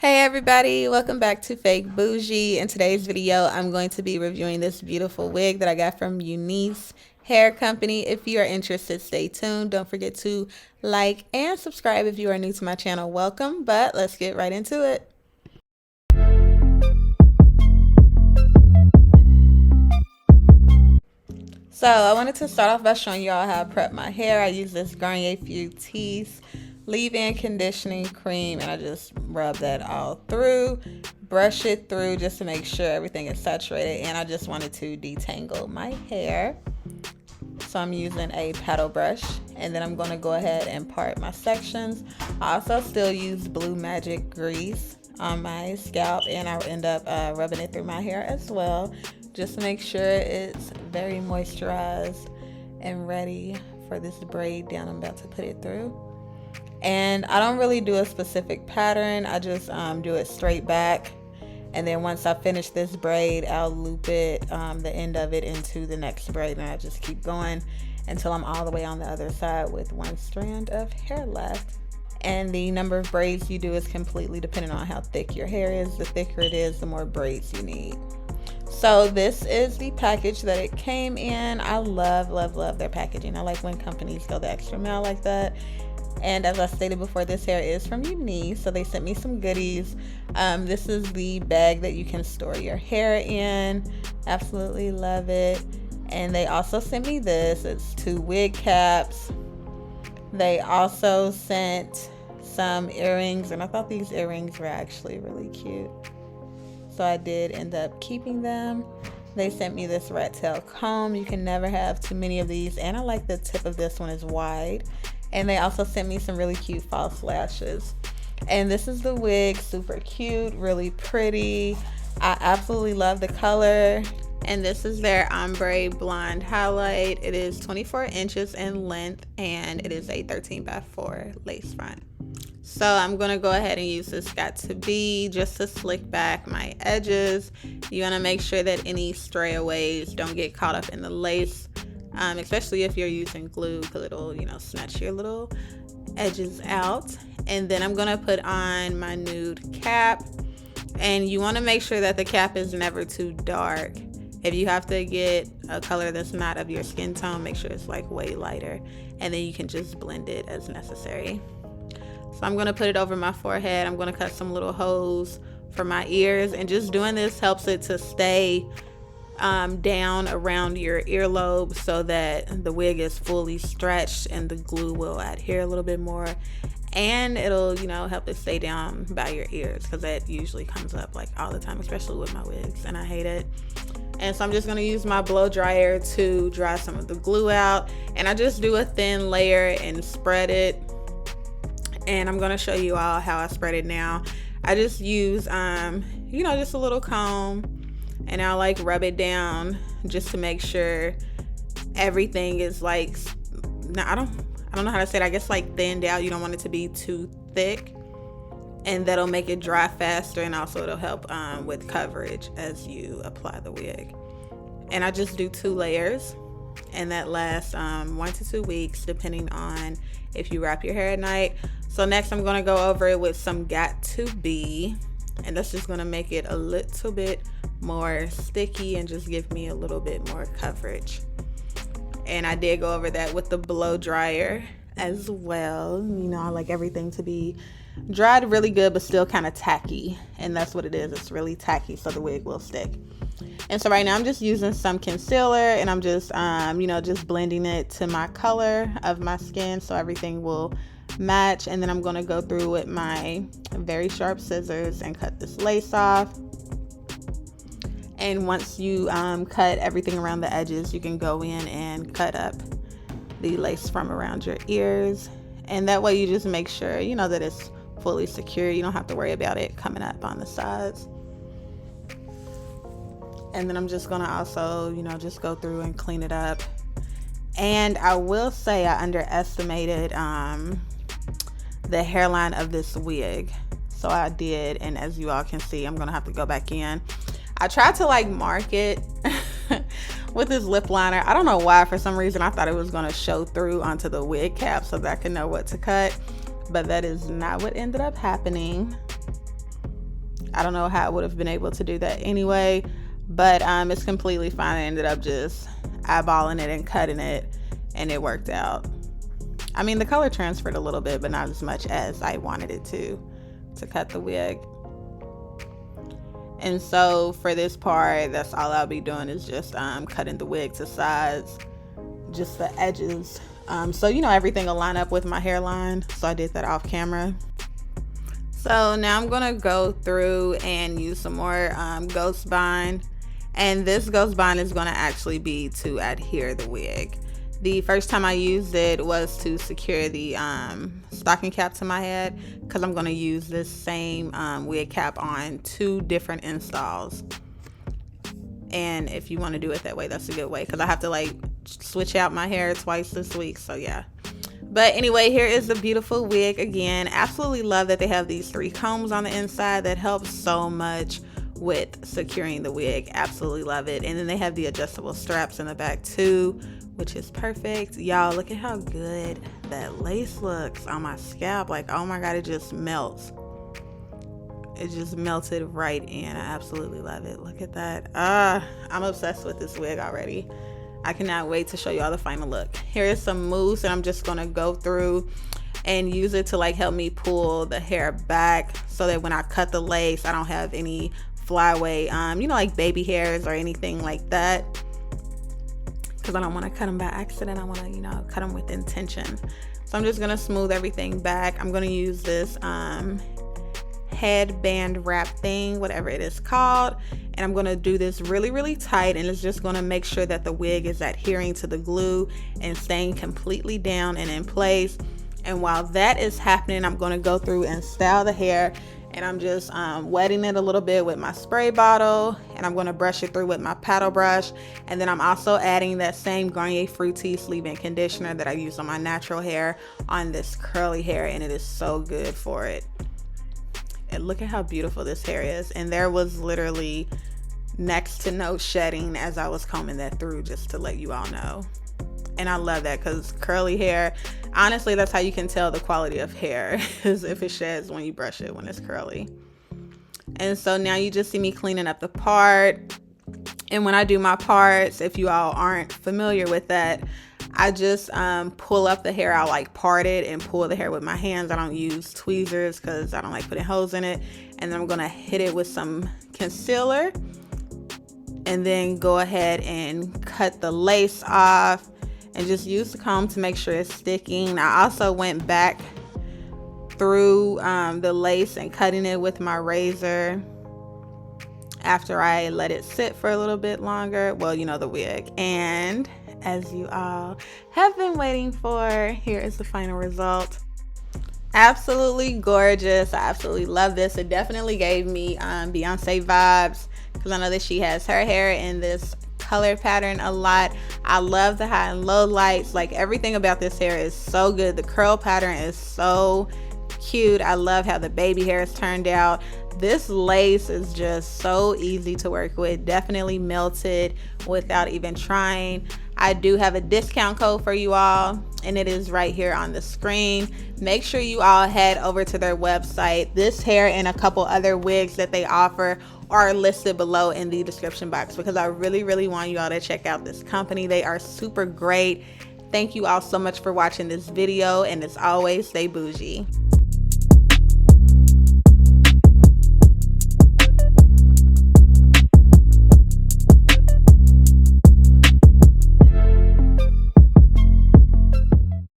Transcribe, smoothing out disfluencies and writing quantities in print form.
Hey everybody, welcome back to Fake Boujie. In today's video, I'm going to be reviewing this beautiful wig that I got from UNiceHair Hair Company. If you are interested, stay tuned. Don't forget to like and subscribe if you are new to my channel. Welcome, but let's get right into it. So I wanted to start off by showing y'all how I prep my hair. I use this Garnier Fructis leave-in conditioning cream, and I just rub that all through, brush it through just to make sure everything is saturated, and I just wanted to detangle my hair. So I'm using a paddle brush, and then I'm going to go ahead and part my sections. I also still use Blue Magic grease on my scalp, and I'll end up rubbing it through my hair as well, just to make sure it's very moisturized and ready for this braid down I'm about to put it through. And I don't really do a specific pattern. I just do it straight back, and then once I finish this braid, I'll loop it, the end of it, into the next braid, and I just keep going until I'm all the way on the other side with one strand of hair left. And the number of braids you do is completely dependent on how thick your hair is. The thicker it is, the more braids you need. So this is the package that it came in. I love their packaging. I like when companies go the extra mile like that. And as I stated before, this hair is from UNice, so they sent me some goodies. This is the bag that you can store your hair in. Absolutely love it. And they also sent me this. It's 2 wig caps. They also sent some earrings, and I thought these earrings were actually really cute, so I did end up keeping them. They sent me this rat tail comb. You can never have too many of these, and I like the tip of this one is wide. And they also sent me some really cute false lashes. And this is the wig, super cute, really pretty. I absolutely love the color. And this is their ombre blonde highlight. It is 24 inches in length, and it is a 13x4 lace front. So I'm gonna go ahead and use this Got2b just to slick back my edges. You wanna make sure that any strayaways don't get caught up in the lace, especially if you're using glue, because it'll, snatch your little edges out. And then I'm gonna put on my nude cap, and you wanna make sure that the cap is never too dark. If you have to get a color that's not of your skin tone, make sure it's like way lighter, and then you can just blend it as necessary. So I'm gonna put it over my forehead. I'm gonna cut some little holes for my ears, and just doing this helps it to stay down around your earlobe so that the wig is fully stretched and the glue will adhere a little bit more, and it'll help it stay down by your ears, because that usually comes up like all the time, especially with my wigs, and I hate it. And so I'm just going to use my blow dryer to dry some of the glue out, and I just do a thin layer and spread it. And I'm going to show you all how I spread it now. I just use just a little comb, and I'll like rub it down just to make sure everything is like, I don't know how to say it, I guess like thinned out. You don't want it to be too thick, and that'll make it dry faster, and also it'll help with coverage as you apply the wig. And I just do 2 layers, and that lasts 1 to 2 weeks depending on if you wrap your hair at night. So next I'm going to go over it with some Got2b, and that's just going to make it a little bit more sticky and just give me a little bit more coverage. And I did go over that with the blow dryer as well. I like everything to be dried really good but still kind of tacky, and that's what it is. It's really tacky, so the wig will stick. And so right now I'm just using some concealer, and I'm just just blending it to my color of my skin so everything will match. And then I'm going to go through with my very sharp scissors and cut this lace off. And once you cut everything around the edges, you can go in and cut up the lace from around your ears, and that way you just make sure that it's fully secure. You don't have to worry about it coming up on the sides. And then I'm just gonna also just go through and clean it up. And I will say I underestimated the hairline of this wig, so I did, and as you all can see, I'm gonna have to go back in. I tried to like mark it with this lip liner. I don't know why, for some reason I thought it was gonna show through onto the wig cap so that I could know what to cut, but that is not what ended up happening. I don't know how I would have been able to do that anyway, but it's completely fine. I ended up just eyeballing it and cutting it, and it worked out. I mean, the color transferred a little bit, but not as much as I wanted it to cut the wig. And so for this part, that's all I'll be doing is just cutting the wig to size, just the edges. So, you know, everything will line up with my hairline. So I did that off camera. So now I'm gonna go through and use some more ghost bind. And this ghost bind is gonna actually be to adhere the wig. The first time I used it was to secure the stocking cap to my head, because I'm going to use this same wig cap on 2 different installs. And if you want to do it that way, that's a good way, because I have to like switch out my hair twice this week. So yeah. But anyway, here is the beautiful wig again. Absolutely love that they have these 3 combs on the inside. That helps so much with securing the wig. Absolutely love it. And then they have the adjustable straps in the back too, which is perfect. Y'all, look at how good that lace looks on my scalp. Like, oh my god, it just melts. It just melted right in. I absolutely love it. Look at that. I'm obsessed with this wig already. I cannot wait to show y'all the final look. Here is some mousse, and I'm just gonna go through and use it to like help me pull the hair back, so that when I cut the lace, I don't have any flyaway you know, like baby hairs or anything like that, because I don't want to cut them by accident. I want to, you know, cut them with intention. So I'm just gonna smooth everything back. I'm gonna use this headband wrap thing, whatever it is called, and I'm gonna do this really, really tight, and it's just gonna make sure that the wig is adhering to the glue and staying completely down and in place. And while that is happening, I'm gonna go through and style the hair. And I'm just wetting it a little bit with my spray bottle, and I'm going to brush it through with my paddle brush. And then I'm also adding that same Garnier Fructis leave-in conditioner that I use on my natural hair on this curly hair, and it is so good for it. And look at how beautiful this hair is. And there was literally next to no shedding as I was combing that through, just to let you all know. And I love that, because curly hair, honestly, that's how you can tell the quality of hair, is if it sheds when you brush it when it's curly. And so now you just see me cleaning up the part. And when I do my parts, if you all aren't familiar with that, I just pull up the hair. I'll like part it and pull the hair with my hands. I don't use tweezers because I don't like putting holes in it. And then I'm gonna hit it with some concealer, and then go ahead and cut the lace off. And just use the comb to make sure it's sticking. I also went back through the lace and cutting it with my razor after I let it sit for a little bit longer. Well, you know, the wig. And as you all have been waiting for, here is the final result. Absolutely gorgeous. I absolutely love this. It definitely gave me Beyoncé vibes, because I know that she has her hair in this color pattern a lot. I love the high and low lights. Like, everything about this hair is so good. The curl pattern is so cute. I love how the baby hairs turned out. This lace is just so easy to work with. Definitely melted without even trying. I do have a discount code for you all, and it is right here on the screen. Make sure you all head over to their website. This hair and a couple other wigs that they offer are listed below in the description box, because I really, really want you all to check out this company. They are super great. Thank you all so much for watching this video, and as always, stay bougie.